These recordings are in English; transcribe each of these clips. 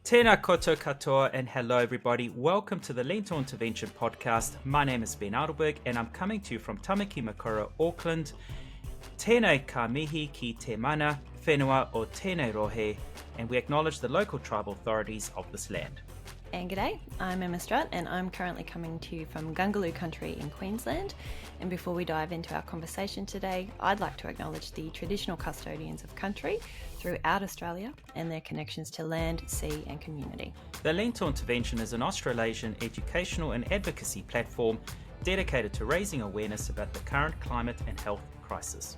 Tēnā koutou katoa and hello everybody. Welcome to the Lento Intervention podcast. My name is Ben Adelberg and I'm coming to you from Tamaki Makaurau, Auckland. Tēnei ka mihi ki te mana, whenua o tēnei rohe, and we acknowledge the local tribal authorities of this land. And g'day, I'm Emma Strutt and I'm currently coming to you from Gungaloo country in Queensland. And before we dive into our conversation today, I'd like to acknowledge the traditional custodians of country throughout Australia and their connections to land, sea and community. The Lento Intervention is an Australasian educational and advocacy platform dedicated to raising awareness about the current climate and health crisis.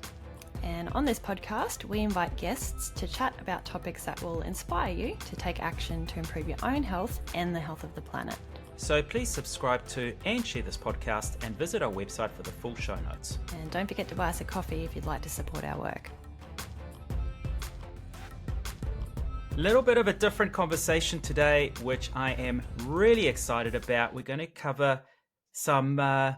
And on this podcast, we invite guests to chat about topics that will inspire you to take action to improve your own health and the health of the planet. So please subscribe to and share this podcast and visit our website for the full show notes. And don't forget to buy us a coffee if you'd like to support our work. Little bit of a different conversation today, which I am really excited about. We're going to cover some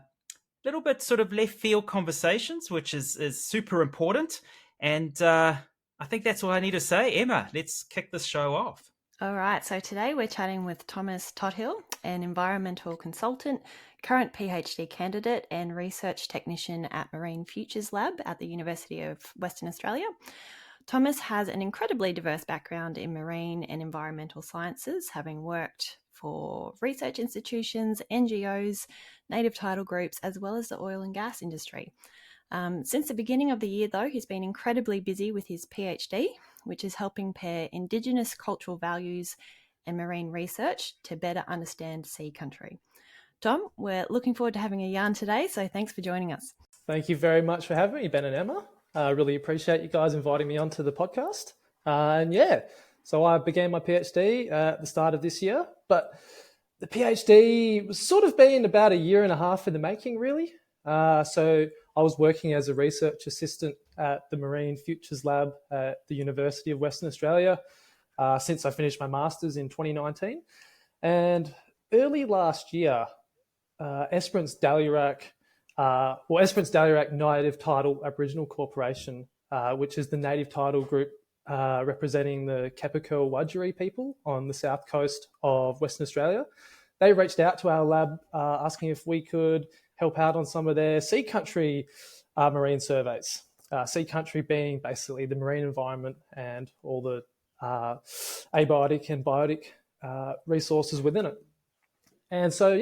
little bit sort of left field conversations, which is super important. And I think that's all I need to say. Emma, let's kick this show off. All right, so today we're chatting with Thomas Tothill, an environmental consultant, current PhD candidate and research technician at Marine Futures Lab at the University of Western Australia. Thomas has an incredibly diverse background in marine and environmental sciences, having worked for research institutions, NGOs, native title groups, as well as the oil and gas industry. Since the beginning of the year, though, he's been incredibly busy with his PhD, which is helping pair Indigenous cultural values and marine research to better understand sea country. Tom, we're looking forward to having a yarn today, so thanks for joining us. Thank you very much for having me, Ben and Emma. I really appreciate you guys inviting me onto the podcast. So I began my PhD at the start of this year, but the PhD was sort of been about a year and a half in the making, really. So I was working as a research assistant at the Marine Futures Lab at the University of Western Australia since I finished my Masters in 2019. And early last year, Esperance Dalyrac Native Title Aboriginal Corporation, which is the native title group representing the Kepakul Wurundjeri people on the south coast of Western Australia. They reached out to our lab asking if we could help out on some of their sea country marine surveys. Sea country being basically the marine environment and all the abiotic and biotic resources within it. And so,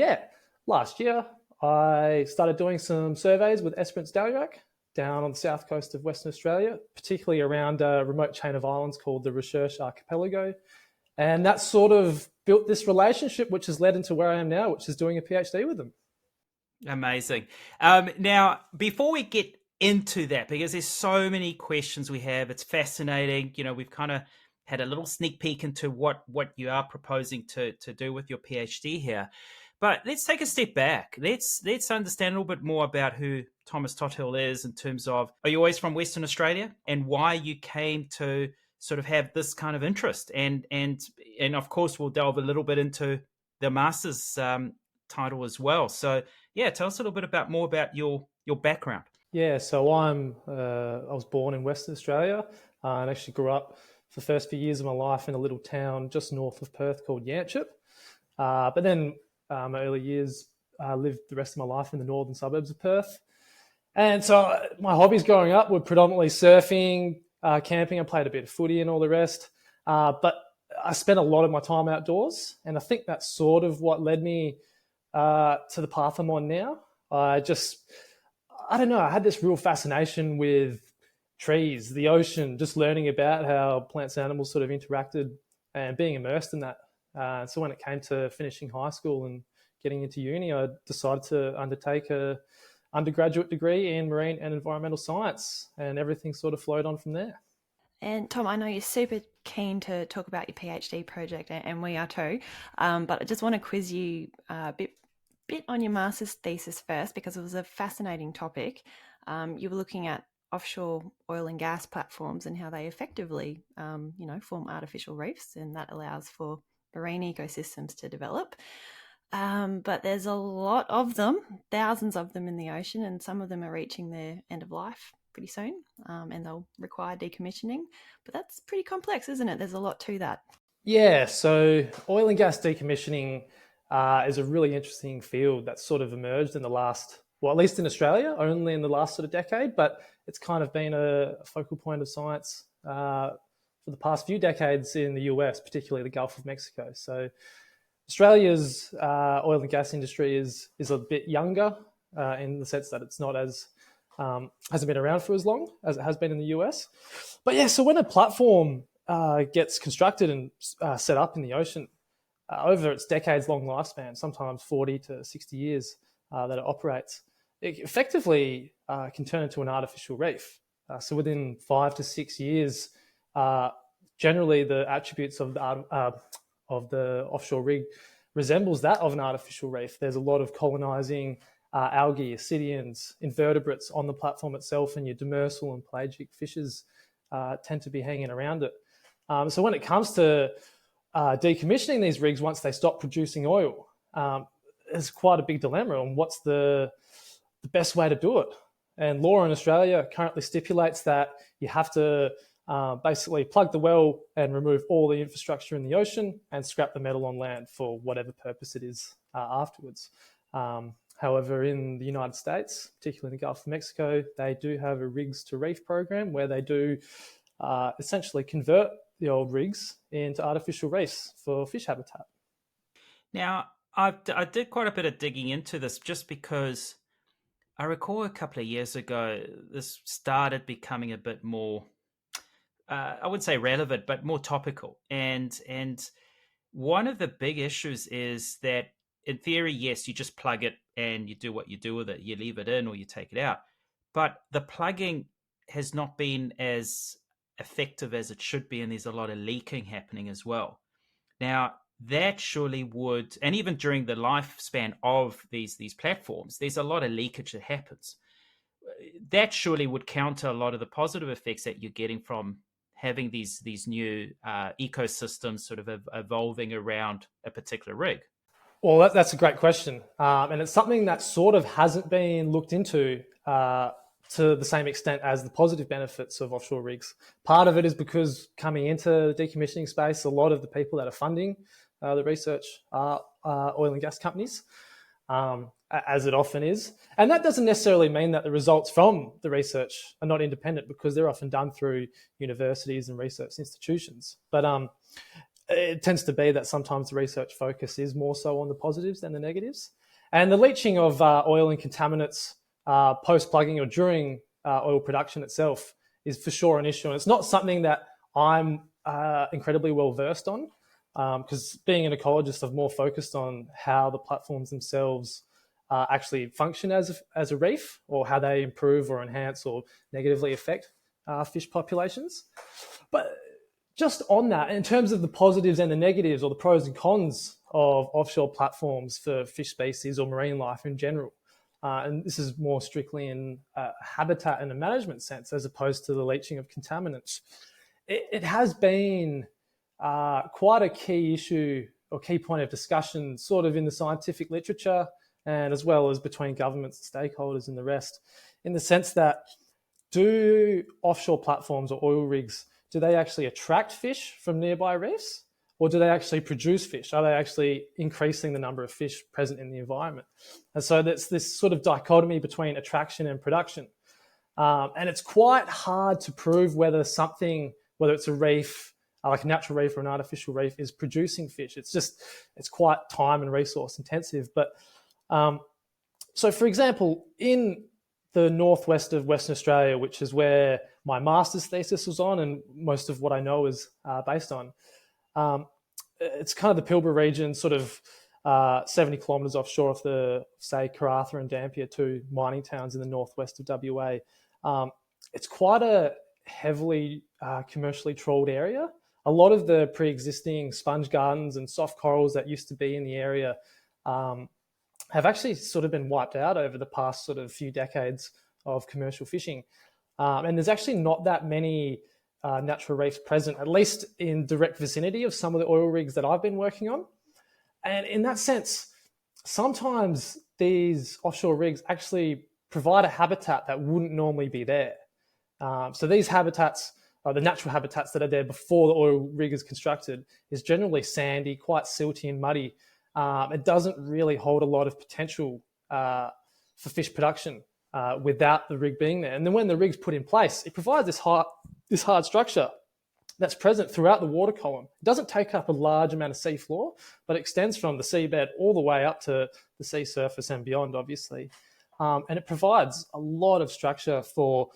last year I started doing some surveys with Esperance Dalyrac down on the south coast of Western Australia, particularly around a remote chain of islands called the Recherche Archipelago. And that sort of built this relationship, which has led into where I am now, which is doing a PhD with them. Amazing. Now, before we get into that, because there's so many questions we have, it's fascinating. You know, we've kind of had a little sneak peek into what you are proposing to do with your PhD here. But let's take a step back. Let's understand a little bit more about who Thomas Tothill is in terms of, are you always from Western Australia, and why you came to sort of have this kind of interest? And of course, we'll delve a little bit into the Masters title as well. So tell us a little bit more about your background. Yeah, so I was born in Western Australia and actually grew up for the first few years of my life in a little town just north of Perth called Yanchep. But then my early years lived the rest of my life in the northern suburbs of Perth. And so my hobbies growing up were predominantly surfing, camping. I played a bit of footy and all the rest. But I spent a lot of my time outdoors. And I think that's sort of what led me to the path I'm on now. I don't know, I had this real fascination with trees, the ocean, just learning about how plants and animals sort of interacted and being immersed in that. So when it came to finishing high school and getting into uni, I decided to undertake a undergraduate degree in marine and environmental science, and everything sort of flowed on from there. And Tom, I know you're super keen to talk about your PhD project, and we are too, but I just want to quiz you a bit on your Masters thesis first, because it was a fascinating topic. You were looking at offshore oil and gas platforms and how they effectively, form artificial reefs, and that allows for marine ecosystems to develop. But there's a lot of them, thousands of them in the ocean, and some of them are reaching their end of life pretty soon, and they'll require decommissioning. But that's pretty complex, isn't it? There's a lot to that. Yeah, so oil and gas decommissioning is a really interesting field that's sort of emerged in the last, well, at least in Australia, only in the last sort of decade, but it's kind of been a focal point of science for the past few decades in the US, particularly the Gulf of Mexico. So Australia's oil and gas industry is a bit younger in the sense that it's not as hasn't been around for as long as it has been in the US. But yeah, so when a platform gets constructed and set up in the ocean over its decades-long lifespan, sometimes 40 to 60 years that it operates, it effectively can turn into an artificial reef. So within 5 to 6 years, generally the attributes of the offshore rig resembles that of an artificial reef. There's a lot of colonizing algae, ascidians, invertebrates on the platform itself, and your demersal and pelagic fishes tend to be hanging around it. So when it comes to decommissioning these rigs once they stop producing oil, there's quite a big dilemma on what's the best way to do it. And law in Australia currently stipulates that you have to basically plug the well and remove all the infrastructure in the ocean and scrap the metal on land for whatever purpose it is afterwards. However, in the United States, particularly in the Gulf of Mexico, they do have a rigs to reef program where they do essentially convert the old rigs into artificial reefs for fish habitat. Now, I did quite a bit of digging into this just because I recall a couple of years ago, this started becoming a bit more, I wouldn't say relevant, but more topical. And one of the big issues is that in theory, yes, you just plug it and you do what you do with it. You leave it in or you take it out. But the plugging has not been as effective as it should be, and there's a lot of leaking happening as well. Now, that surely would, and even during the lifespan of these platforms, there's a lot of leakage that happens. That surely would counter a lot of the positive effects that you're getting from having these new ecosystems sort of evolving around a particular rig. Well, that's a great question. And it's something that sort of hasn't been looked into to the same extent as the positive benefits of offshore rigs. Part of it is because coming into the decommissioning space, a lot of the people that are funding the research are oil and gas companies, as it often is. And that doesn't necessarily mean that the results from the research are not independent, because they're often done through universities and research institutions. But it tends to be that sometimes the research focus is more so on the positives than the negatives. And the leaching of oil and contaminants post-plugging or during oil production itself is for sure an issue. And it's not something that I'm incredibly well versed on, because being an ecologist, I've more focused on how the platforms themselves actually function as a reef, or how they improve or enhance or negatively affect fish populations. But just on that, in terms of the positives and the negatives, or the pros and cons of offshore platforms for fish species or marine life in general, and this is more strictly in a habitat and a management sense, as opposed to the leaching of contaminants, it has been quite a key issue or key point of discussion sort of in the scientific literature, and as well as between governments and stakeholders and the rest, in the sense that, do offshore platforms or oil rigs, do they actually attract fish from nearby reefs, or do they actually produce fish? Are they actually increasing the number of fish present in the environment? And so there's this sort of dichotomy between attraction and production. And it's quite hard to prove whether something, whether it's a reef, like a natural reef or an artificial reef, is producing fish. It's quite time and resource intensive. But so, for example, in the northwest of Western Australia, which is where my Masters Thesis was on, and most of what I know is based on, it's kind of the Pilbara region, sort of 70 kilometres offshore of the, say, Karratha and Dampier, two mining towns in the northwest of WA. It's quite a heavily commercially trawled area. A lot of the pre-existing sponge gardens and soft corals that used to be in the area have actually sort of been wiped out over the past sort of few decades of commercial fishing. And there's actually not that many natural reefs present, at least in direct vicinity of some of the oil rigs that I've been working on. And in that sense, sometimes these offshore rigs actually provide a habitat that wouldn't normally be there. So these habitats the natural habitats that are there before the oil rig is constructed, is generally sandy, quite silty and muddy. It doesn't really hold a lot of potential for fish production without the rig being there. And then when the rig's put in place, it provides this hard structure that's present throughout the water column. It doesn't take up a large amount of seafloor, but extends from the seabed all the way up to the sea surface and beyond, obviously. And it provides a lot of structure for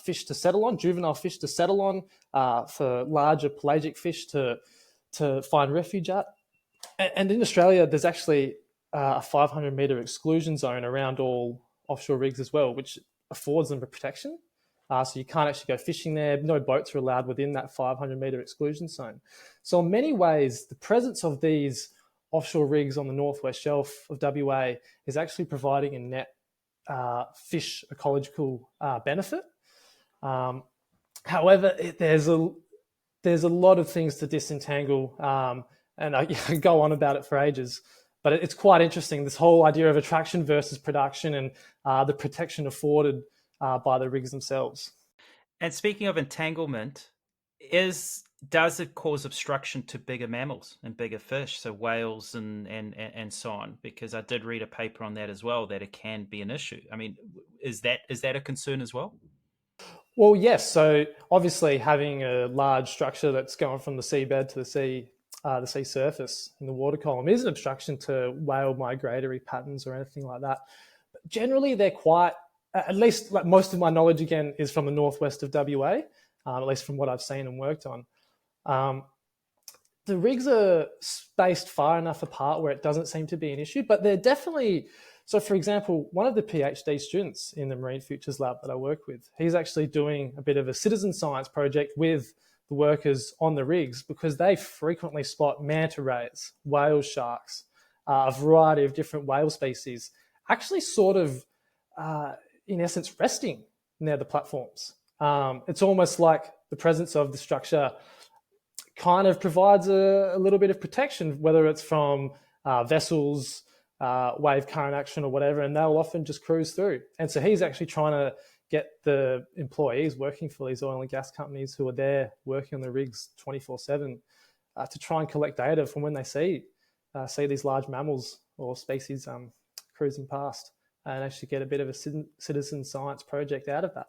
fish to settle on, juvenile fish to settle on, for larger pelagic fish to find refuge at. And in Australia, there's actually a 500 metre exclusion zone around all offshore rigs as well, which affords them a protection. So you can't actually go fishing there. No boats are allowed within that 500 metre exclusion zone. So in many ways, the presence of these offshore rigs on the northwest shelf of WA is actually providing a net fish ecological benefit. However, there's a lot of things to disentangle, and I can go on about it for ages. But it's quite interesting, this whole idea of attraction versus production and the protection afforded by the rigs themselves. And speaking of entanglement, does it cause obstruction to bigger mammals and bigger fish, so whales and so on? Because I did read a paper on that as well, that it can be an issue. I mean, is that a concern as well? Well, yes. So obviously having a large structure that's going from the seabed to the sea surface in the water column is an obstruction to whale migratory patterns or anything like that. But generally, they're quite, at least like most of my knowledge again is from the northwest of WA, at least from what I've seen and worked on. The rigs are spaced far enough apart where it doesn't seem to be an issue, but they're definitely, so for example, one of the PhD students in the Marine Futures Lab that I work with, he's actually doing a bit of a citizen science project with the workers on the rigs because they frequently spot manta rays, whale sharks, a variety of different whale species, actually sort of, in essence, resting near the platforms. It's almost like the presence of the structure kind of provides a little bit of protection, whether it's from vessels, wave current action or whatever, and they'll often just cruise through. And so he's actually trying to get the employees working for these oil and gas companies who are there working on the rigs 24/7 to try and collect data from when they see these large mammals or species cruising past, and actually get a bit of a citizen science project out of that.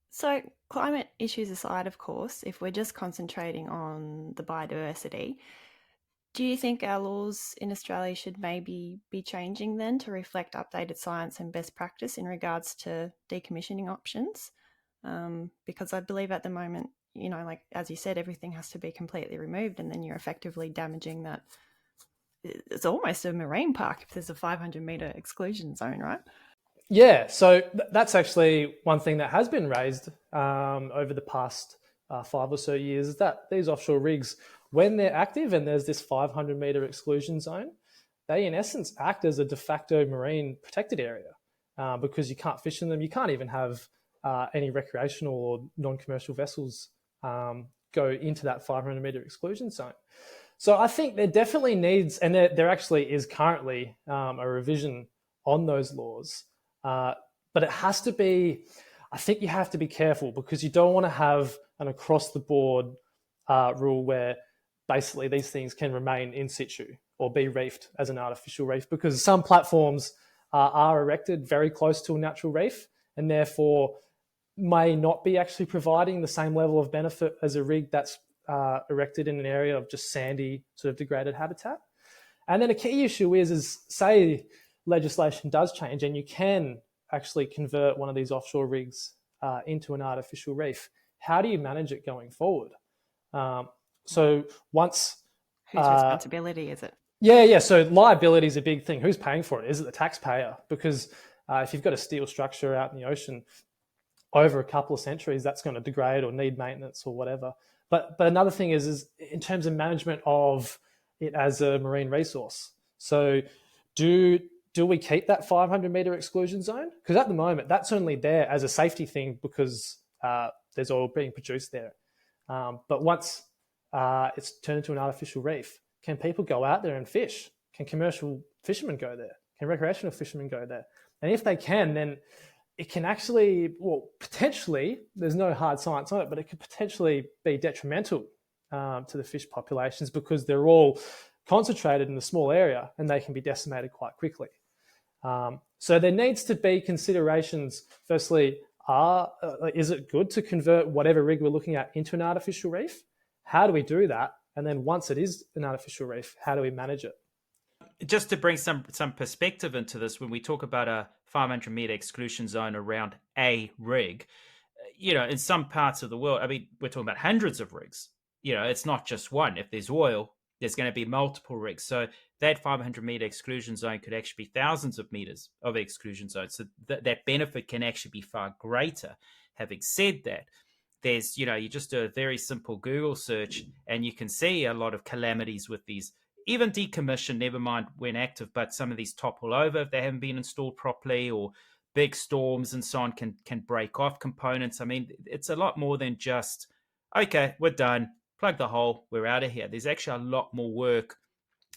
So climate issues aside, of course, if we're just concentrating on the biodiversity, do you think our laws in Australia should maybe be changing then to reflect updated science and best practice in regards to decommissioning options? Because I believe at the moment, you know, like as you said, everything has to be completely removed, and then you're effectively damaging that. It's almost a marine park if there's a 500 metre exclusion zone, right? Yeah, so that's actually one thing that has been raised over the past 5 or so years, is that these offshore rigs, when they're active and there's this 500 metre exclusion zone, they in essence act as a de facto marine protected area because you can't fish in them. You can't even have any recreational or non-commercial vessels go into that 500 metre exclusion zone. So I think there definitely needs, and there actually is currently a revision on those laws. But it has to be, I think you have to be careful because you don't want to have an across-the-board rule where basically these things can remain in situ or be reefed as an artificial reef, because some platforms are erected very close to a natural reef and therefore may not be actually providing the same level of benefit as a rig that's erected in an area of just sandy, sort of degraded habitat. And then a key issue is say legislation does change and you can actually convert one of these offshore rigs into an artificial reef. How do you manage it going forward? So once... Whose responsibility is it? Yeah. So liability is a big thing. Who's paying for it? Is it the taxpayer? Because if you've got a steel structure out in the ocean over a couple of centuries, that's going to degrade or need maintenance or whatever. But another thing is in terms of management of it as a marine resource. So do we keep that 500 metre exclusion zone? Because at the moment, that's only there as a safety thing because there's oil being produced there. But once it's turned into an artificial reef, can people go out there and fish? Can commercial fishermen go there? Can recreational fishermen go there? And if they can, then it can actually, well, potentially, there's no hard science on it, but it could potentially be detrimental to the fish populations because they're all concentrated in a small area and they can be decimated quite quickly. So there needs to be considerations. Firstly, is it good to convert whatever rig we're looking at into an artificial reef? How do we do that? And then once it is an artificial reef, how do we manage it? Just to bring some perspective into this, when we talk about a 500 meter exclusion zone around a rig, in some parts of the world, I mean, we're talking about hundreds of rigs. It's not just one. If there's oil, there's going to be multiple rigs. So that 500 meter exclusion zone could actually be thousands of meters of exclusion zones. So that benefit can actually be far greater. Having said that, there's, you just do a very simple Google search and you can see a lot of calamities with these, even decommission, never mind when active, but some of these topple over if they haven't been installed properly, or big storms and so on can break off components. I mean, it's a lot more than just, okay, we're done, plug the hole, we're out of here. There's actually a lot more work,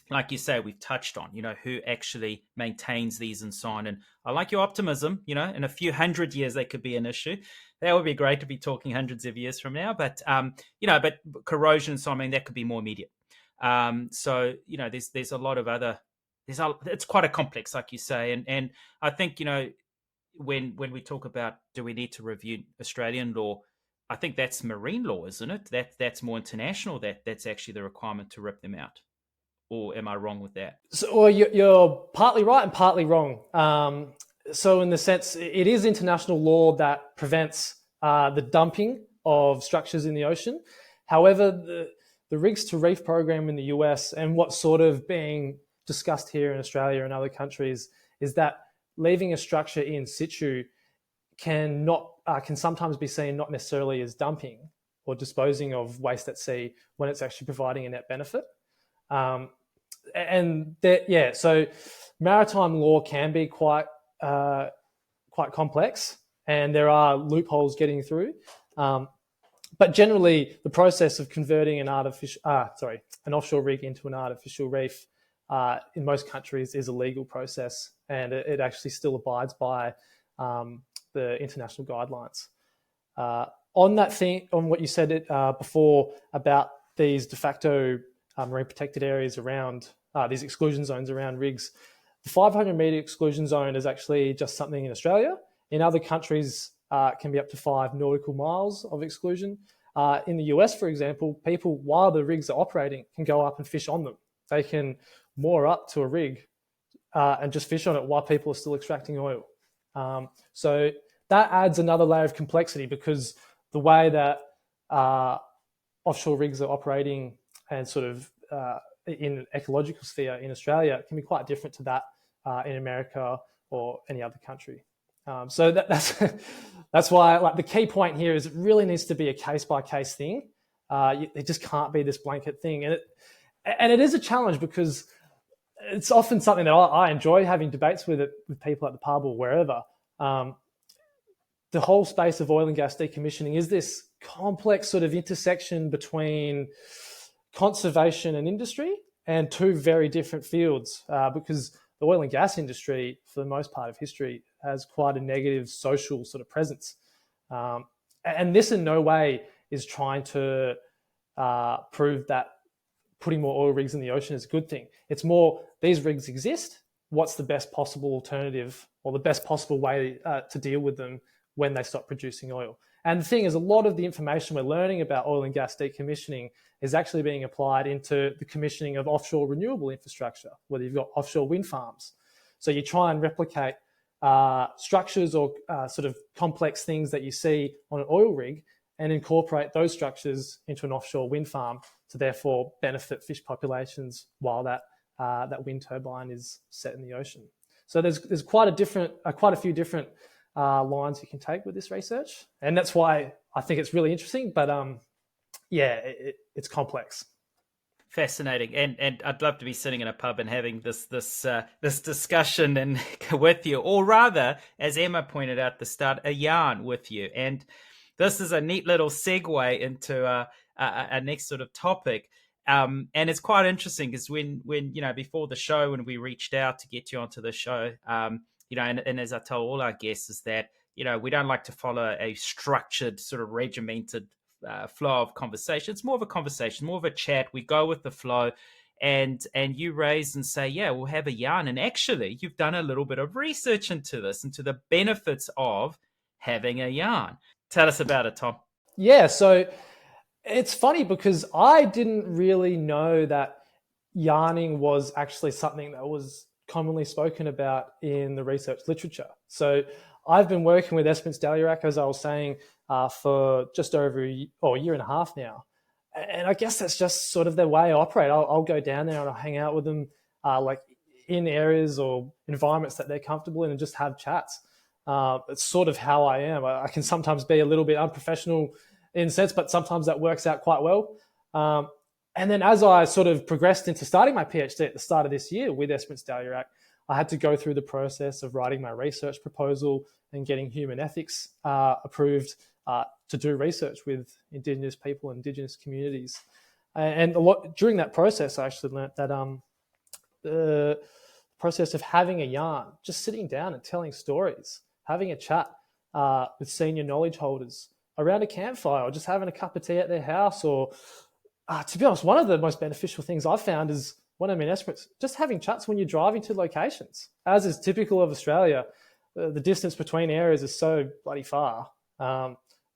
like you say, we've touched on, who actually maintains these and so on. And I like your optimism, in a few hundred years, they could be an issue. That would be great to be talking hundreds of years from now. But, but corrosion and so on, I mean, that could be more immediate. So, there's a lot of other, it's quite a complex, like you say. And I think, when we talk about, do we need to review Australian law? I think that's marine law, isn't it? That's more international. That's actually the requirement to rip them out. Or am I wrong with that? So, well, you're partly right and partly wrong. So in the sense, it is international law that prevents the dumping of structures in the ocean. However, the Rigs to Reef program in the US and what's sort of being discussed here in Australia and other countries is that leaving a structure in situ can sometimes be seen not necessarily as dumping or disposing of waste at sea when it's actually providing a net benefit. So maritime law can be quite complex, and there are loopholes getting through. But generally, the process of converting an offshore rig into an artificial reef in most countries is a legal process, and it actually still abides by the international guidelines. On what you said before about these de facto marine protected areas around these exclusion zones around rigs, the 500 meter exclusion zone is actually just something in Australia. In other countries, it can be up to 5 nautical miles of exclusion. In the US, for example, people, while the rigs are operating, can go up and fish on them. They can moor up to a rig and just fish on it while people are still extracting oil. So that adds another layer of complexity, because the way that offshore rigs are operating and sort of in ecological sphere in Australia can be quite different to that in America or any other country. So that's why, like, the key point here is it really needs to be a case by case thing. It just can't be this blanket thing, and it is a challenge because it's often something that I enjoy having debates with people at the pub or wherever. The whole space of oil and gas decommissioning is this complex sort of intersection between conservation and industry, and two very different fields, because the oil and gas industry, for the most part of history, has quite a negative social sort of presence. And this in no way is trying to prove that putting more oil rigs in the ocean is a good thing. It's more, these rigs exist. What's the best possible alternative or the best possible way to deal with them when they stop producing oil? And the thing is, a lot of the information we're learning about oil and gas decommissioning is actually being applied into the commissioning of offshore renewable infrastructure, whether you've got offshore wind farms. So you try and replicate structures or sort of complex things that you see on an oil rig and incorporate those structures into an offshore wind farm to therefore benefit fish populations while that wind turbine is set in the ocean. So there's quite a few different lines you can take with this research, and that's why I think it's really interesting. But it's complex. Fascinating, and I'd love to be sitting in a pub and having this discussion and with you, or rather, as Emma pointed out at the start, a yarn with you. And this is a neat little segue into a next sort of topic. And it's quite interesting because when before the show, when we reached out to get you onto the show, and as I tell all our guests, is that we don't like to follow a structured, sort of regimented flow of conversation. It's more of a conversation, more of a chat. We go with the flow. And you raise and say, yeah, we'll have a yarn. And actually, you've done a little bit of research into this, into the benefits of having a yarn. Tell us about it, Tom. Yeah, so it's funny because I didn't really know that yarning was actually something that was commonly spoken about in the research literature. So I've been working with Esperance Daliarak, as I was saying, for just over a year and a half now. And I guess that's just sort of their way I operate. I'll go down there and I'll hang out with them like in areas or environments that they're comfortable in and just have chats. It's sort of how I am. I can sometimes be a little bit unprofessional in a sense, but sometimes that works out quite well. And then as I sort of progressed into starting my PhD at the start of this year with Esperance Daliarak, I had to go through the process of writing my research proposal and getting human ethics approved to do research with Indigenous people and Indigenous communities. And during that process, I actually learnt that the process of having a yarn, just sitting down and telling stories, having a chat with senior knowledge holders around a campfire or just having a cup of tea at their house, or to be honest, one of the most beneficial things I've found is when I'm in Esperance, just having chats when you're driving to locations. As is typical of Australia, the distance between areas is so bloody far.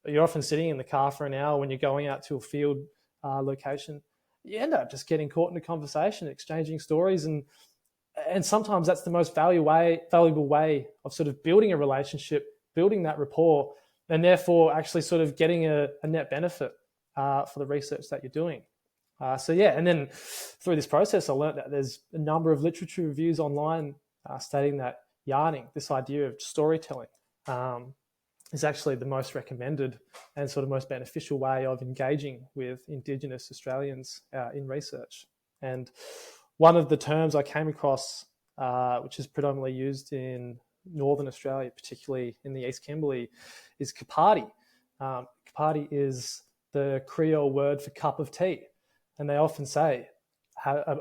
You're often sitting in the car for an hour when you're going out to a field location. You end up just getting caught in a conversation, exchanging stories, and sometimes that's the most valuable way of sort of building a relationship, building that rapport, and therefore actually sort of getting a net benefit for the research that you're doing. And then through this process, I learned that there's a number of literature reviews online stating that yarning, this idea of storytelling, is actually the most recommended and sort of most beneficial way of engaging with Indigenous Australians in research. And one of the terms I came across, which is predominantly used in Northern Australia, particularly in the East Kimberley, is kapati. Kapati is the Creole word for cup of tea. And they often say,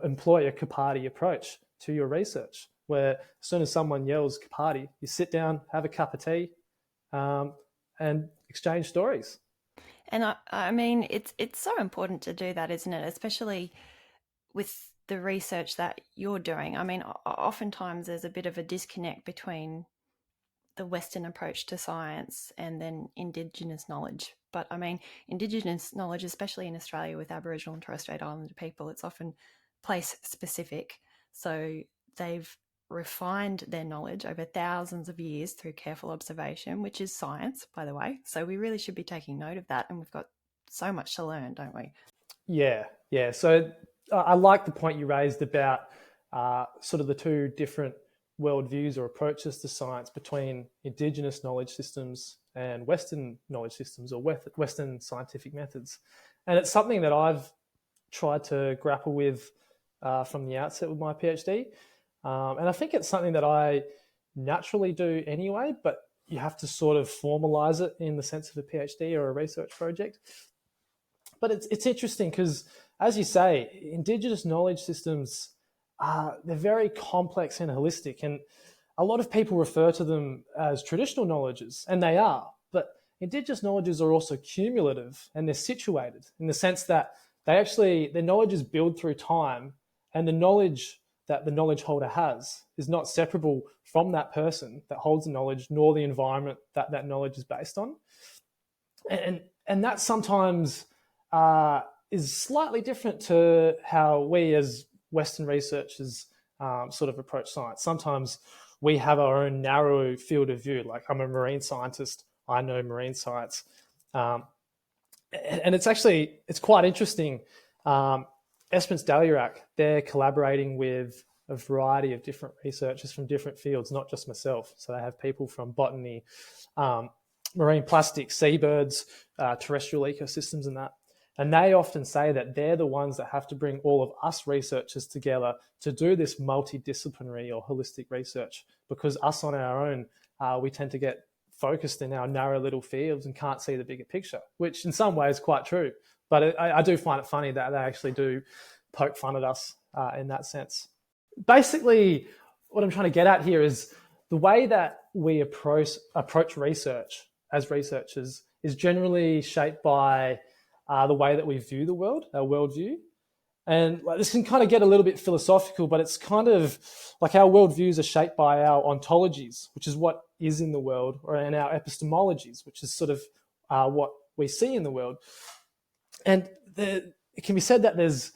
employ a kapati approach to your research, where as soon as someone yells kapati, you sit down, have a cup of tea, and exchange stories. And I mean, it's so important to do that, isn't it? Especially with the research that you're doing. I mean, oftentimes there's a bit of a disconnect between the Western approach to science and then Indigenous knowledge. But I mean, Indigenous knowledge, especially in Australia with Aboriginal and Torres Strait Islander people, it's often place specific. So they've refined their knowledge over thousands of years through careful observation, which is science, by the way. So we really should be taking note of that. And we've got so much to learn, don't we? Yeah. So I like the point you raised about sort of the two different worldviews or approaches to science between Indigenous knowledge systems and Western knowledge systems, or Western scientific methods. And it's something that I've tried to grapple with from the outset with my PhD. And I think it's something that I naturally do anyway, but you have to sort of formalize it in the sense of a PhD or a research project. But it's interesting because, as you say, Indigenous knowledge systems, they're very complex and holistic. And a lot of people refer to them as traditional knowledges, and they are. But Indigenous knowledges are also cumulative, and they're situated in the sense that their knowledge is built through time, and the knowledge that the knowledge holder has is not separable from that person that holds the knowledge, nor the environment that that knowledge is based on. And that sometimes is slightly different to how we as Western researchers sort of approach science. Sometimes we have our own narrow field of view. Like, I'm a marine scientist, I know marine science. And it's quite interesting. Esperance Daliarak, they're collaborating with a variety of different researchers from different fields, not just myself. So they have people from botany, marine plastics, seabirds, terrestrial ecosystems and that. And they often say that they're the ones that have to bring all of us researchers together to do this multidisciplinary or holistic research, because us on our own, we tend to get focused in our narrow little fields and can't see the bigger picture, which in some ways is quite true. But I do find it funny that they actually do poke fun at us in that sense. Basically, what I'm trying to get at here is the way that we approach research as researchers is generally shaped by the way that we view the world, our worldview. And like, this can kind of get a little bit philosophical, but it's kind of like our worldviews are shaped by our ontologies, which is what is in the world, and our epistemologies, which is sort of what we see in the world. And it can be said that there's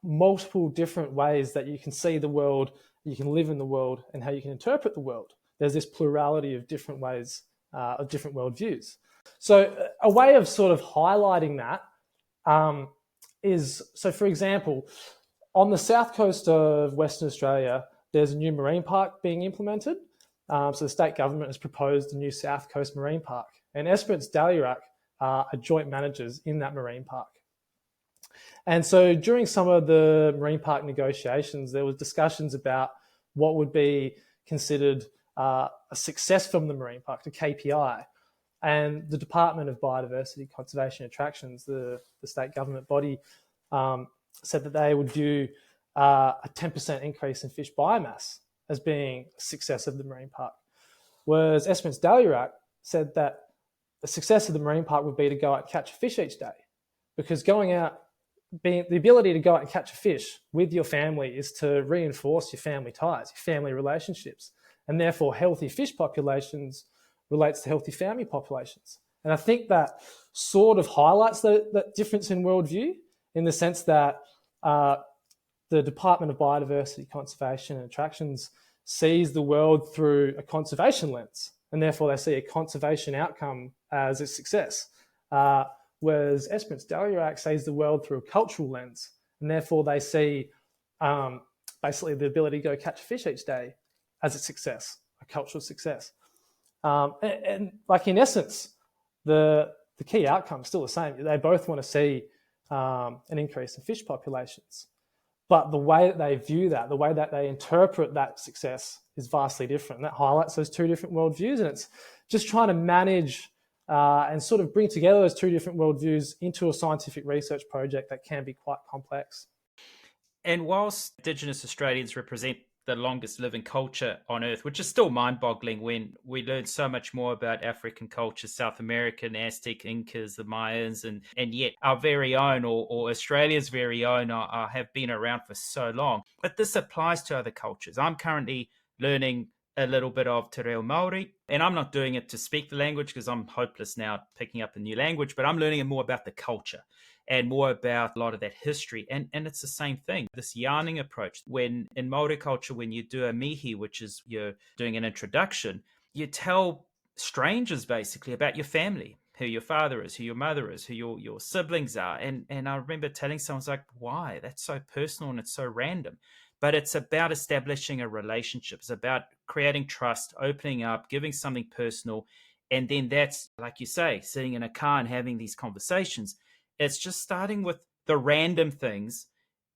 multiple different ways that you can see the world, you can live in the world, and how you can interpret the world. There's this plurality of different ways, of different worldviews. So a way of sort of highlighting that is, so for example, on the south coast of Western Australia, there's a new marine park being implemented. So the state government has proposed a new South Coast Marine Park, and Esperance Dalyrac are joint managers in that marine park. And so during some of the marine park negotiations, there was discussions about what would be considered a success from the marine park, the KPI. And the Department of Biodiversity, Conservation and Attractions, the state government body, said that they would view a 10% increase in fish biomass as being a success of the marine park. Whereas Esperance Dalyrac said that the success of the marine park would be to go out and catch a fish each day, because going out, the ability to go out and catch a fish with your family is to reinforce your family ties, your family relationships, and therefore healthy fish populations relates to healthy family populations. And I think that sort of highlights that difference in worldview, in the sense that the Department of Biodiversity, Conservation and Attractions sees the world through a conservation lens, and therefore they see a conservation outcome as a success. Whereas Esperance Dalyrac sees the world through a cultural lens, and therefore they see basically the ability to go catch a fish each day as a success, a cultural success. And like in essence, the key outcome is still the same. They both want to see an increase in fish populations. But the way that they view that, the way that they interpret that success is vastly different. And that highlights those two different worldviews. And it's just trying to manage and sort of bring together those two different worldviews into a scientific research project that can be quite complex. And whilst Indigenous Australians represent the longest living culture on Earth, which is still mind-boggling when we learn so much more about African cultures, South American, Aztec, Incas, the Mayans, and yet our very own or Australia's very own have been around for so long. But this applies to other cultures. I'm currently learning a little bit of Te Reo Māori, and I'm not doing it to speak the language because I'm hopeless now picking up a new language, but I'm learning more about the culture and more about a lot of that history. And it's the same thing, this yarning approach. When in Māori culture, when you do a mihi, which is you're doing an introduction, you tell strangers basically about your family, who your father is, who your mother is, who your siblings are. And I remember telling someone, like, why? That's so personal and it's so random. But it's about establishing a relationship. It's about creating trust, opening up, giving something personal. And then that's, like you say, sitting in a car and having these conversations. It's just starting with the random things.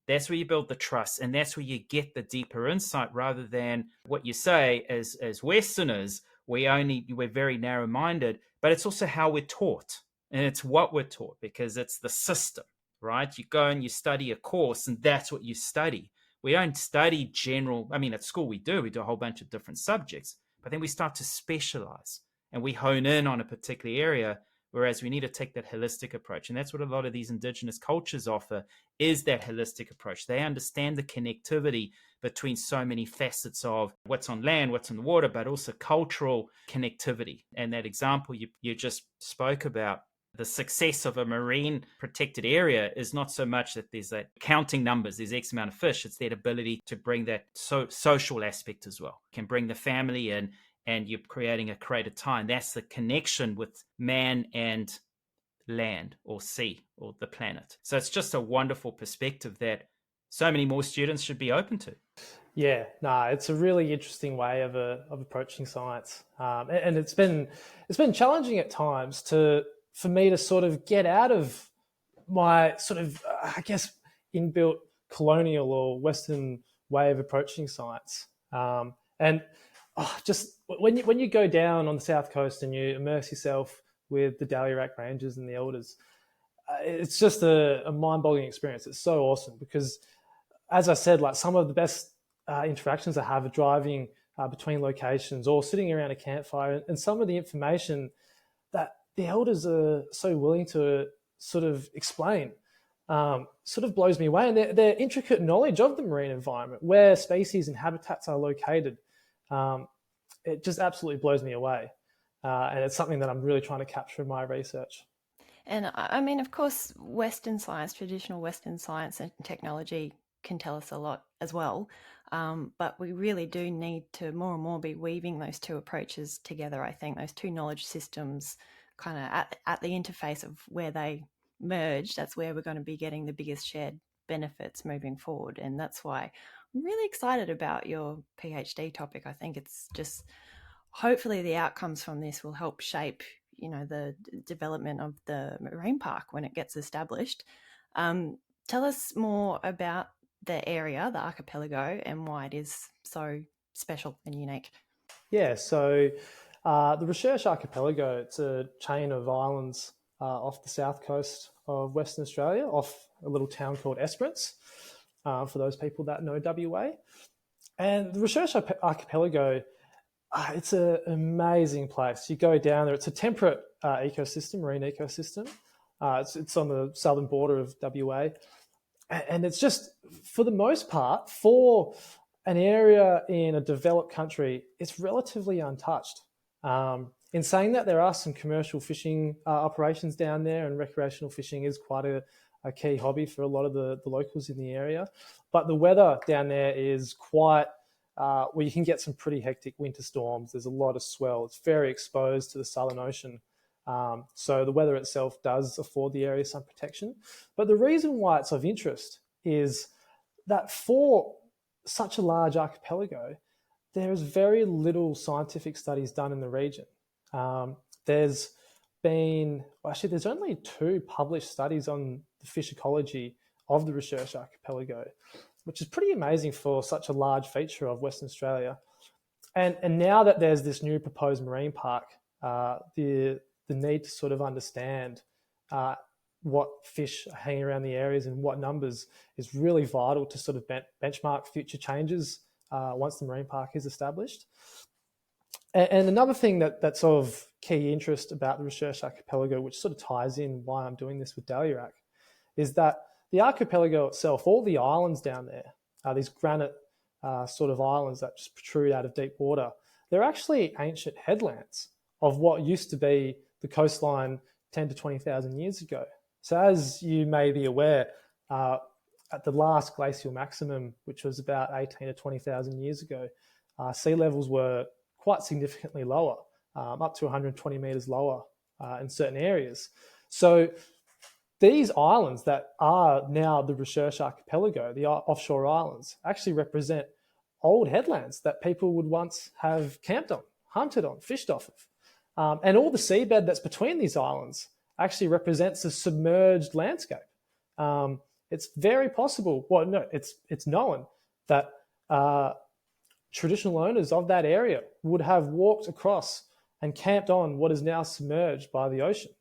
That's where you build the trust, and that's where you get the deeper insight, rather than what you say as Westerners, we're very narrow-minded, but it's also how we're taught, and it's what we're taught, because it's the system, right? You go and you study a course, and that's what you study. We don't study general, at school we do a whole bunch of different subjects, but then we start to specialize, and we hone in on a particular area. Whereas we need to take that holistic approach. And that's what a lot of these Indigenous cultures offer, is that holistic approach. They understand the connectivity between so many facets of what's on land, what's in the water, but also cultural connectivity. And that example you just spoke about, the success of a marine protected area is not so much that there's that counting numbers, there's X amount of fish. It's that ability to bring that social aspect as well. Can bring the family in, and you're creating a creative time. That's the connection with man and land or sea or the planet. So it's just a wonderful perspective that so many more students should be open to. Yeah, it's a really interesting way of approaching science, and it's been challenging at times for me to sort of get out of my sort of inbuilt colonial or Western way of approaching science, just when you go down on the south coast and you immerse yourself with the Dalyrac Rangers and the elders, it's just a mind-boggling experience. It's so awesome because, as I said, like some of the best interactions I have are driving between locations or sitting around a campfire, and some of the information that the elders are so willing to sort of explain sort of blows me away. And their intricate knowledge of the marine environment, where species and habitats are located, it just absolutely blows me away. And it's something that I'm really trying to capture in my research. And I mean, of course, Western science, traditional Western science and technology can tell us a lot as well. But we really do need to more and more be weaving those two approaches together. I think those two knowledge systems kind of at the interface of where they merge, that's where we're going to be getting the biggest shared benefits moving forward. And that's why I'm really excited about your PhD topic. I think it's just hopefully the outcomes from this will help shape, you know, the development of the marine park when it gets established. Tell us more about the area, the archipelago, and why it is so special and unique. Yeah, so the Research Archipelago, it's a chain of islands off the south coast of Western Australia, off a little town called Esperance, for those people that know WA. And the Research Archipelago, it's an amazing place. You go down there, it's a temperate ecosystem, marine ecosystem. It's on the southern border of WA. And it's just, for the most part, for an area in a developed country, it's relatively untouched. In saying that, there are some commercial fishing operations down there, and recreational fishing is quite a key hobby for a lot of the locals in the area. But the weather down there is quite, where you can get some pretty hectic winter storms. There's a lot of swell. It's very exposed to the Southern Ocean. So the weather itself does afford the area some protection. But the reason why it's of interest is that for such a large archipelago, there is very little scientific studies done in the region. There's only 2 published studies on the fish ecology of the Research Archipelago, which is pretty amazing for such a large feature of Western Australia. And now that there's this new proposed marine park, the need to sort of understand what fish are hanging around the areas and what numbers is really vital to sort of benchmark future changes once the marine park is established. And another thing that's of key interest about the Research Archipelago, which sort of ties in why I'm doing this with Dalyrac, is that the archipelago itself, all the islands down there, these granite sort of islands that just protrude out of deep water, they're actually ancient headlands of what used to be the coastline 10 to 20,000 years ago. So as you may be aware, at the last glacial maximum, which was about 18 to 20,000 years ago, sea levels were quite significantly lower, up to 120 metres lower in certain areas. So these islands that are now the Research Archipelago, the offshore islands, actually represent old headlands that people would once have camped on, hunted on, fished off of. And all the seabed that's between these islands actually represents a submerged landscape. It's very possible, it's known that traditional owners of that area would have walked across and camped on what is now submerged by the ocean.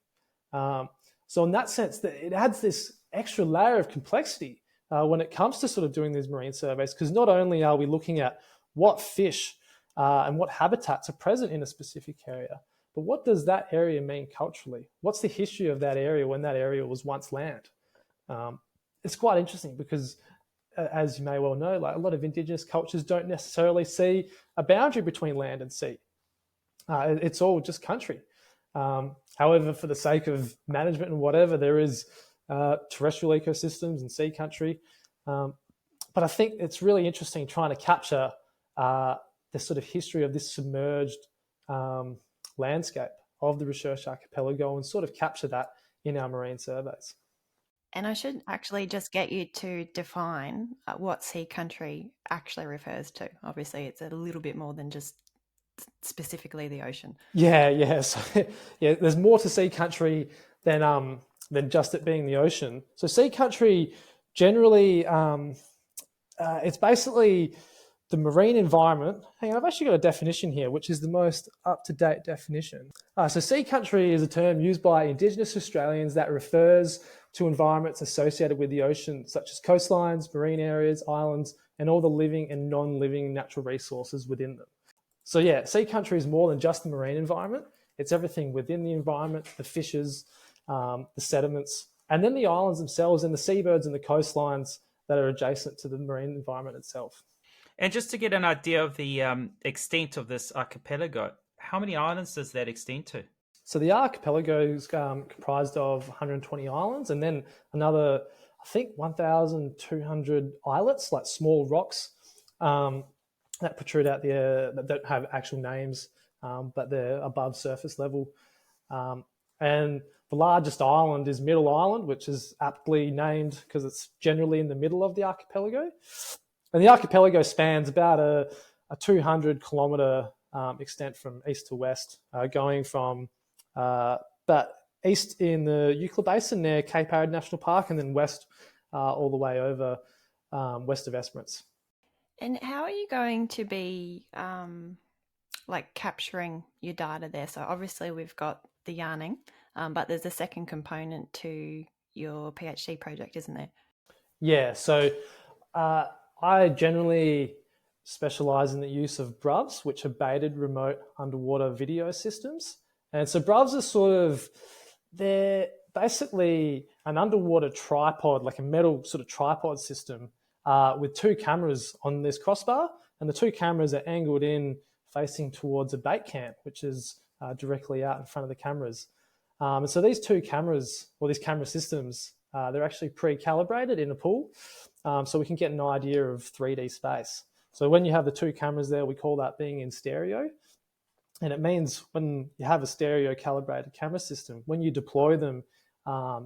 So in that sense, it adds this extra layer of complexity when it comes to sort of doing these marine surveys, because not only are we looking at what fish and what habitats are present in a specific area, but what does that area mean culturally? What's the history of that area when that area was once land? It's quite interesting because, as you may well know, like a lot of Indigenous cultures don't necessarily see a boundary between land and sea. It's all just country. However, for the sake of management and whatever, there is terrestrial ecosystems and sea country. But I think it's really interesting trying to capture the sort of history of this submerged landscape of the Research Archipelago and sort of capture that in our marine surveys. And I should actually just get you to define what sea country actually refers to. Obviously, it's a little bit more than just specifically the ocean. Yeah. So, yeah, there's more to sea country than just it being the ocean. So sea country generally, it's basically the marine environment. Hang on, I've actually got a definition here, which is the most up-to-date definition. So sea country is a term used by Indigenous Australians that refers to environments associated with the ocean, such as coastlines, marine areas, islands, and all the living and non-living natural resources within them. So yeah, sea country is more than just the marine environment. It's everything within the environment, the fishes, the sediments, and then the islands themselves and the seabirds and the coastlines that are adjacent to the marine environment itself. And just to get an idea of the extent of this archipelago, how many islands does that extend to? So the archipelago is comprised of 120 islands and then another, I think, 1,200 islets, like small rocks that protrude out the air, that don't have actual names, but they're above surface level. And the largest island is Middle Island, which is aptly named because it's generally in the middle of the archipelago. And the archipelago spans about a 200 kilometre extent from east to west, going from but east in the Eucla Basin near Cape Arid National Park, and then west all the way over west of Esperance. And how are you going to be like capturing your data there? So obviously we've got the yarning, but there's a second component to your PhD project, isn't there? Yeah, so I generally specialise in the use of BRUVs, which are baited remote underwater video systems. And so BRUVs are they're basically an underwater tripod, like a metal sort of tripod system with two cameras on this crossbar. And the two cameras are angled in facing towards a bait camp, which is directly out in front of the cameras. And so these two cameras, or these camera systems, they're actually pre-calibrated in a pool, so we can get an idea of 3D space. So when you have the two cameras there, we call that being in stereo. And it means when you have a stereo calibrated camera system, when you deploy them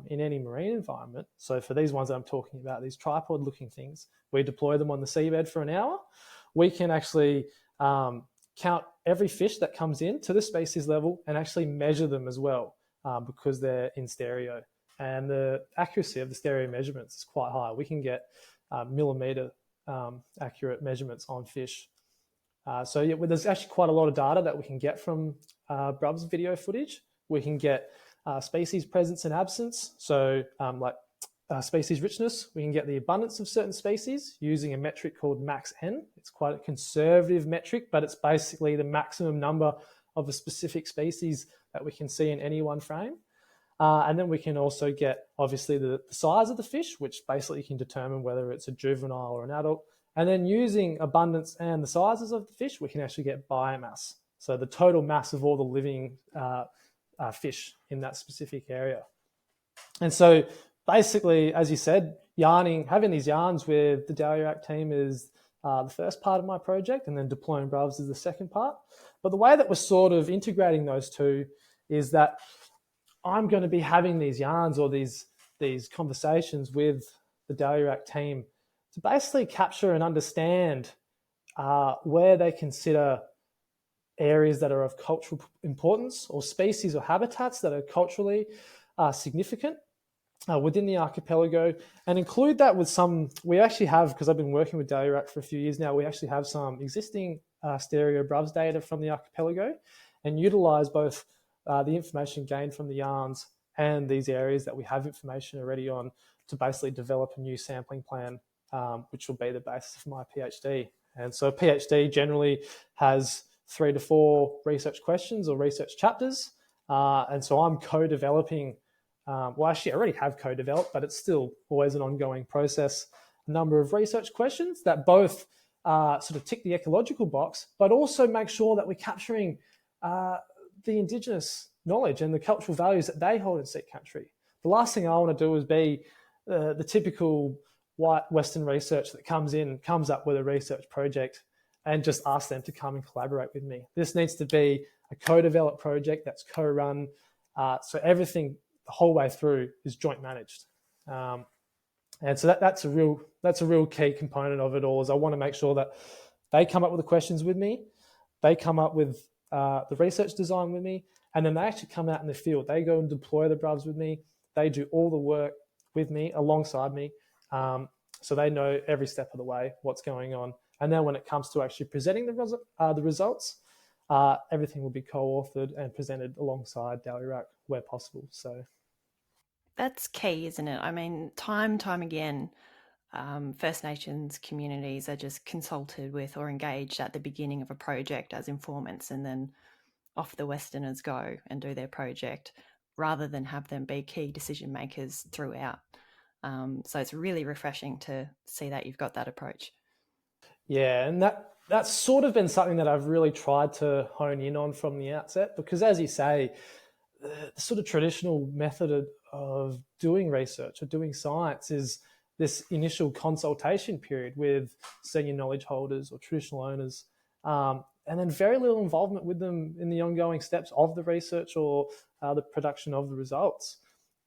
in any marine environment, so for these ones I'm talking about, these tripod looking things, we deploy them on the seabed for an hour, we can actually count every fish that comes in to the species level and actually measure them as well because they're in stereo. And the accuracy of the stereo measurements is quite high. We can get millimeter accurate measurements on fish. So yeah, there's actually quite a lot of data that we can get from BRUV's video footage. We can get species presence and absence, so species richness. We can get the abundance of certain species using a metric called max N. It's quite a conservative metric, but it's basically the maximum number of a specific species that we can see in any one frame. And then we can also get, obviously, the size of the fish, which basically can determine whether it's a juvenile or an adult. And then using abundance and the sizes of the fish, we can actually get biomass. So the total mass of all the living fish in that specific area. And so basically, as you said, having these yarns with the Daliac team is the first part of my project, and then deploying BRUVs is the second part. But the way that we're sort of integrating those two is that I'm going to be having these yarns or these conversations with the Daliac team to basically capture and understand where they consider areas that are of cultural importance or species or habitats that are culturally significant within the archipelago, and include that with we actually have, because I've been working with Daliac for a few years now, we actually have some existing stereo BRUVs data from the archipelago, and utilize both the information gained from the yarns and these areas that we have information already on to basically develop a new sampling plan, which will be the basis of my PhD. And so a PhD generally has 3 to 4 research questions or research chapters. And so I'm co-developing, actually I already have co-developed, but it's still always an ongoing process, a number of research questions that both sort of tick the ecological box, but also make sure that we're capturing the Indigenous knowledge and the cultural values that they hold in sea country. The last thing I want to do is be the typical white Western research that comes up with a research project and just ask them to come and collaborate with me. This needs to be a co-developed project that's co-run, so everything the whole way through is joint managed. And so that's a real key component of it all. Is I want to make sure that they come up with the questions with me, they come up with the research design with me, and then they actually come out in the field. They go and deploy the BRUVs with me. They do all the work with me, alongside me, so they know every step of the way what's going on. And then when it comes to actually presenting the results, everything will be co-authored and presented alongside Daliac where possible. So that's key, isn't it? I mean, time again, First Nations communities are just consulted with or engaged at the beginning of a project as informants, and then off the Westerners go and do their project, rather than have them be key decision makers throughout. So it's really refreshing to see that you've got that approach. Yeah, and that's sort of been something that I've really tried to hone in on from the outset, because as you say, the sort of traditional method of doing research or doing science is this initial consultation period with senior knowledge holders or traditional owners, and then very little involvement with them in the ongoing steps of the research or the production of the results.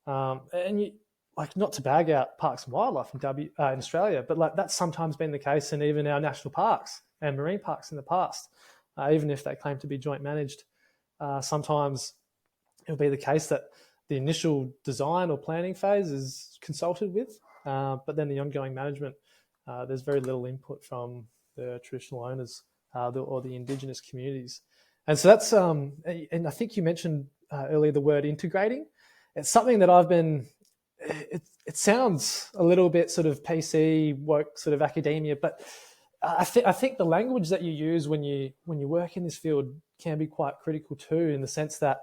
And you, like, not to bag out parks and wildlife in Australia, but like that's sometimes been the case in even our national parks and marine parks in the past, even if they claim to be joint managed. Sometimes it'll be the case that the initial design or planning phase is consulted with, but then the ongoing management, there's very little input from the traditional owners or the Indigenous communities. And so that's, and I think you mentioned earlier the word integrating. It's something that I've been, it sounds a little bit sort of PC, woke sort of academia, but I think the language that you use when you work in this field can be quite critical too, in the sense that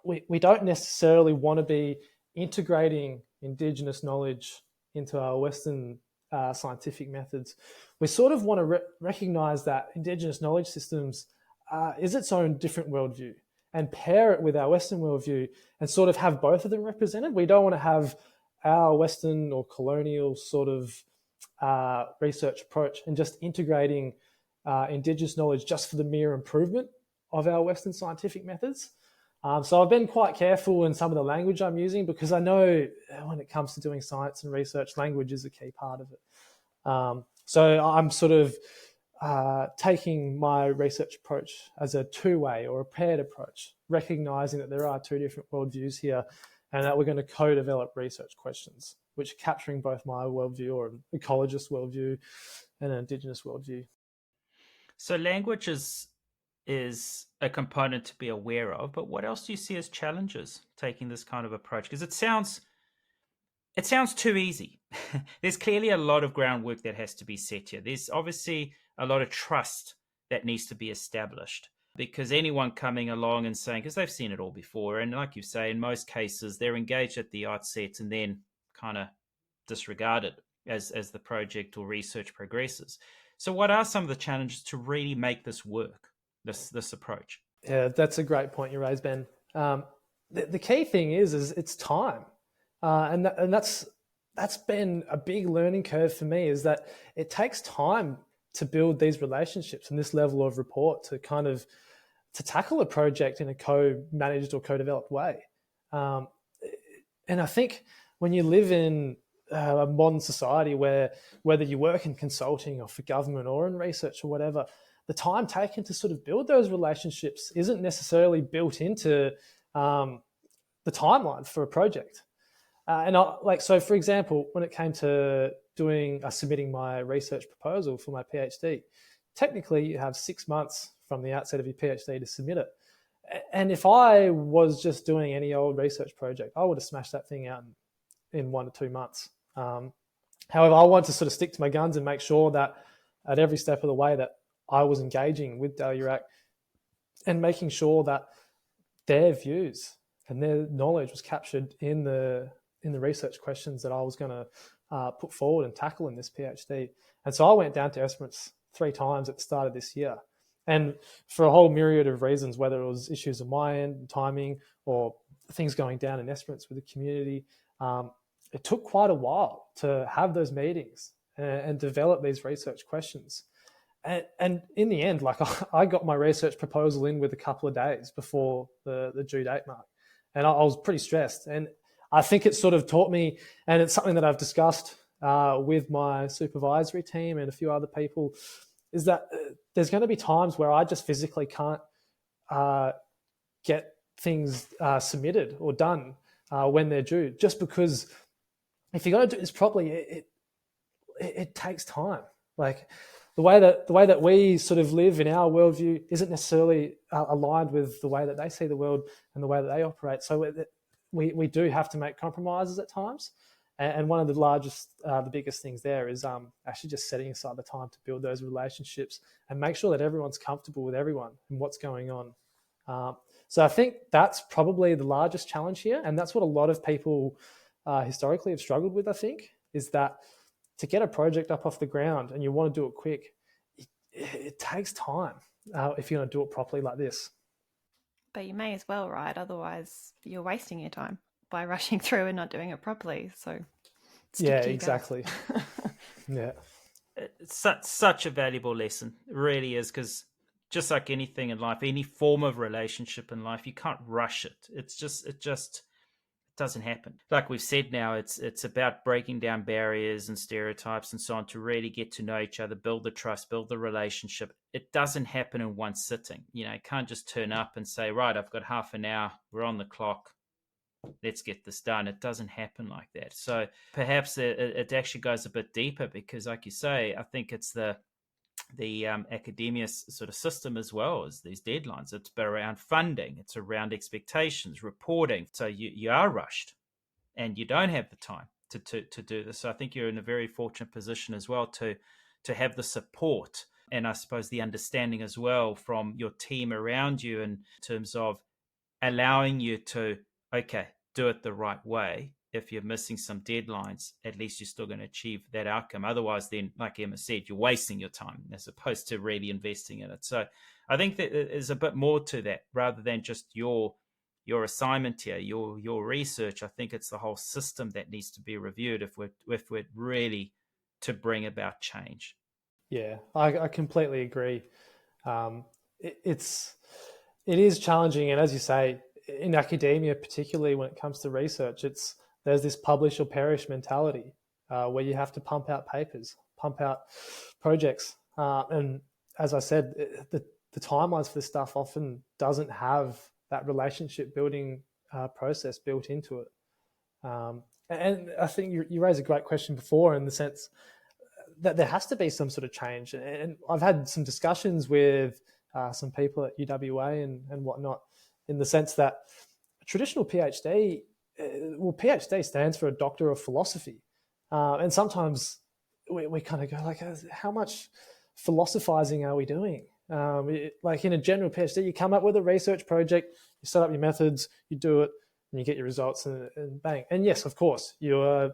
we don't necessarily want to be integrating Indigenous knowledge into our Western scientific methods. We sort of want to recognise that Indigenous knowledge systems is its own different worldview, and pair it with our Western worldview and sort of have both of them represented. We don't want to have our Western or colonial sort of research approach and just integrating Indigenous knowledge just for the mere improvement of our Western scientific methods. So I've been quite careful in some of the language I'm using, because I know when it comes to doing science and research, language is a key part of it. So I'm sort of taking my research approach as a two-way or a paired approach, recognizing that there are two different worldviews here, and that we're going to co-develop research questions, which are capturing both my worldview or an ecologist worldview and an Indigenous worldview. So language is a component to be aware of, but what else do you see as challenges taking this kind of approach? Because it sounds too easy. There's clearly a lot of groundwork that has to be set here. There's obviously a lot of trust that needs to be established, because anyone coming along and saying, because they've seen it all before, and like you say, in most cases, they're engaged at the outset and then kind of disregarded as the project or research progresses. So what are some of the challenges to really make this work, this approach? Yeah, that's a great point you raised, Ben. The key thing is it's time. And that's been a big learning curve for me, is that it takes time to build these relationships and this level of rapport to kind of to tackle a project in a co-managed or co-developed way. And I think when you live in a modern society where whether you work in consulting or for government or in research or whatever, the time taken to sort of build those relationships isn't necessarily built into the timeline for a project. So for example, when it came to submitting my research proposal for my PhD, technically you have 6 months from the outset of your PhD to submit it. And if I was just doing any old research project, I would have smashed that thing out in 1 to 2 months. However, I want to sort of stick to my guns and make sure that at every step of the way that I was engaging with Daliurac and making sure that their views and their knowledge was captured in the research questions that I was going to put forward and tackle in this PhD. And so I went down to Esperance 3 times at the start of this year. And for a whole myriad of reasons, whether it was issues on my end, timing, or things going down in Esperance with the community, it took quite a while to have those meetings and develop these research questions. And in the end, like I got my research proposal in with a couple of days before the due date mark. And I was pretty stressed. And I think it sort of taught me, and it's something that I've discussed with my supervisory team and a few other people, is that there's going to be times where I just physically can't get things submitted or done when they're due, just because if you're going to do this properly, it takes time. Like the way that we sort of live in our worldview isn't necessarily aligned with the way that they see the world and the way that they operate. So we do have to make compromises at times. And one of the biggest things there is actually just setting aside the time to build those relationships and make sure that everyone's comfortable with everyone and what's going on. So I think that's probably the largest challenge here, and that's what a lot of people historically have struggled with, I think, is that to get a project up off the ground and you want to do it quick, it takes time if you're going to do it properly like this. But you may as well, right? Otherwise, you're wasting your time by rushing through and not doing it properly. So yeah, exactly. Yeah. It's such a valuable lesson. It really is, because just like anything in life, any form of relationship in life, you can't rush it. It just doesn't happen. Like we've said now, it's about breaking down barriers and stereotypes and so on to really get to know each other, build the trust, build the relationship. It doesn't happen in one sitting. You can't just turn up and say, right, I've got half an hour, we're on the clock, let's get this done. It doesn't happen like that. So perhaps it actually goes a bit deeper, because like you say, I think it's the academia sort of system as well as these deadlines. It's around funding, it's around expectations, reporting. So you are rushed and you don't have the time to do this. So I think you're in a very fortunate position as well to have the support, and I suppose the understanding as well from your team around you in terms of allowing you to, okay, do it the right way. If you're missing some deadlines, at least you're still going to achieve that outcome. Otherwise, then, like Emma said, you're wasting your time as opposed to really investing in it. So I think that there's a bit more to that rather than just your assignment here, your research. I think it's the whole system that needs to be reviewed if we're really to bring about change. Yeah, I completely agree. It is challenging, and as you say, in academia, particularly when it comes to research, there's this publish or perish mentality where you have to pump out papers, pump out projects. And as I said, the timelines for this stuff often doesn't have that relationship building process built into it. And I think you raised a great question before, in the sense that there has to be some sort of change. And I've had some discussions with some people at UWA and whatnot, in the sense that traditional PhD, PhD stands for a Doctor of Philosophy. And sometimes we kind of go like, how much philosophizing are we doing? Like in a general PhD, you come up with a research project, you set up your methods, you do it, and you get your results, and bang. And yes, of course, you're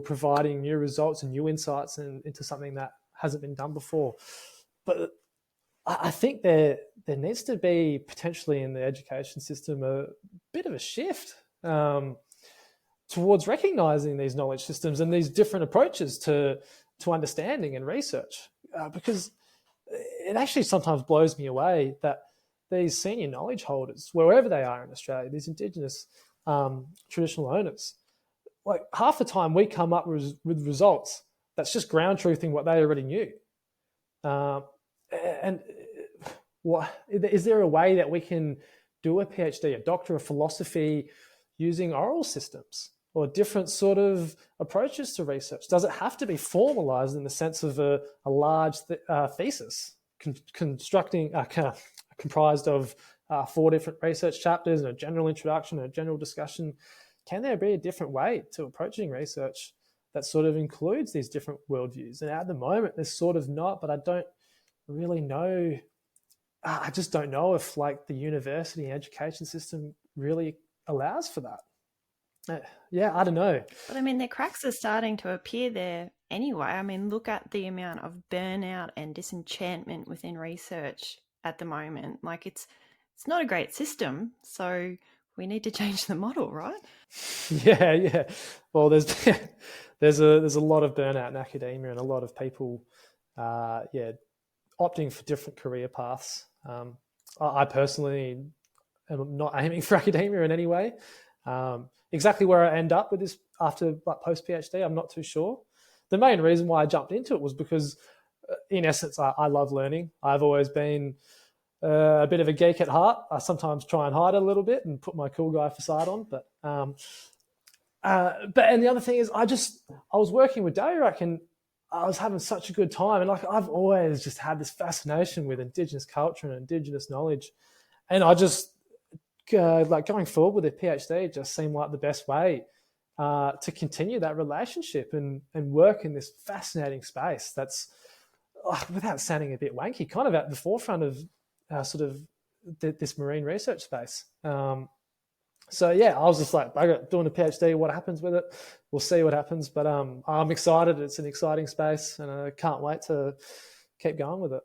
providing new results and new insights into something that hasn't been done before. But I think there needs to be potentially in the education system a bit of a shift towards recognizing these knowledge systems and these different approaches to understanding and research, because it actually sometimes blows me away that these senior knowledge holders, wherever they are in Australia, these Indigenous traditional owners, like half the time we come up with results that's just ground truthing what they already knew. And is there a way that we can do a PhD, a Doctor of Philosophy, using oral systems or different sort of approaches to research? Does it have to be formalized in the sense of a large thesis comprised of 4 different research chapters and a general introduction and a general discussion? Can there be a different way to approaching research that sort of includes these different worldviews? And at the moment, there's sort of not, but I don't really know. I just don't know if like the university and education system really allows for that. I don't know. But I mean, the cracks are starting to appear there anyway. I mean, look at the amount of burnout and disenchantment within research at the moment. Like it's not a great system, so we need to change the model, right? Yeah. Well, there's a lot of burnout in academia, and a lot of people, opting for different career paths. I personally am not aiming for academia in any way. Exactly where I end up with this after post PhD, I'm not too sure. The main reason why I jumped into it was because, in essence, I love learning. I've always been a bit of a geek at heart. I sometimes try and hide a little bit and put my cool guy facade on. But the other thing is, I was working with Dayrak, and I was having such a good time. And like I've always just had this fascination with Indigenous culture and Indigenous knowledge, and I just like going forward with a PhD just seemed like the best way to continue that relationship and work in this fascinating space that's, without sounding a bit wanky, kind of at the forefront of sort of this marine research space. So yeah, I was just like, doing a PhD, what happens with it? We'll see what happens. But I'm excited. It's an exciting space, and I can't wait to keep going with it.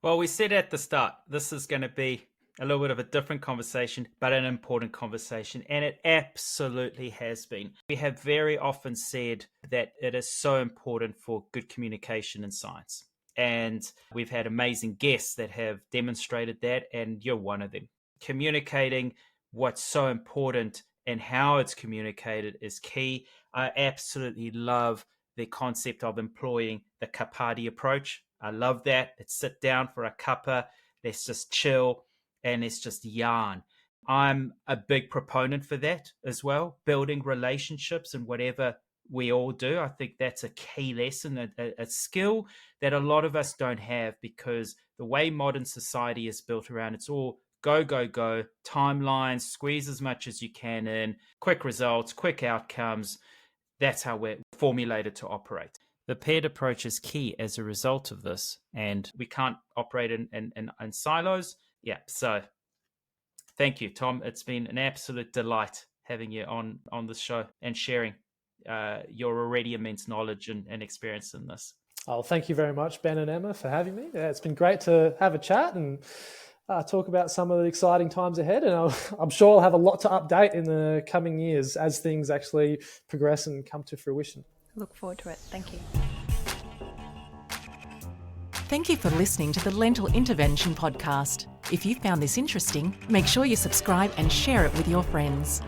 Well, we said at the start, this is going to be a little bit of a different conversation, but an important conversation. And it absolutely has been. We have very often said that it is so important for good communication in science. And we've had amazing guests that have demonstrated that, and you're one of them. Communicating what's so important and how it's communicated is key. I absolutely love the concept of employing the Kapadi approach. I love that. It's sit down for a cuppa, let's just chill, and it's just yarn. I'm a big proponent for that as well, building relationships and whatever we all do. I think that's a key lesson, a skill that a lot of us don't have, because the way modern society is built around, it's all go, go, go, timelines, squeeze as much as you can in, quick results, quick outcomes. That's how we're formulated to operate. The paired approach is key as a result of this, and we can't operate in silos. Yeah, so thank you, Tom. It's been an absolute delight having you on the show and sharing your already immense knowledge and experience in this. Oh, thank you very much, Ben and Emma, for having me. Yeah, it's been great to have a chat and talk about some of the exciting times ahead. And I'm sure I'll have a lot to update in the coming years as things actually progress and come to fruition. Look forward to it. Thank you. Thank you for listening to the Lentil Intervention Podcast. If you found this interesting, make sure you subscribe and share it with your friends.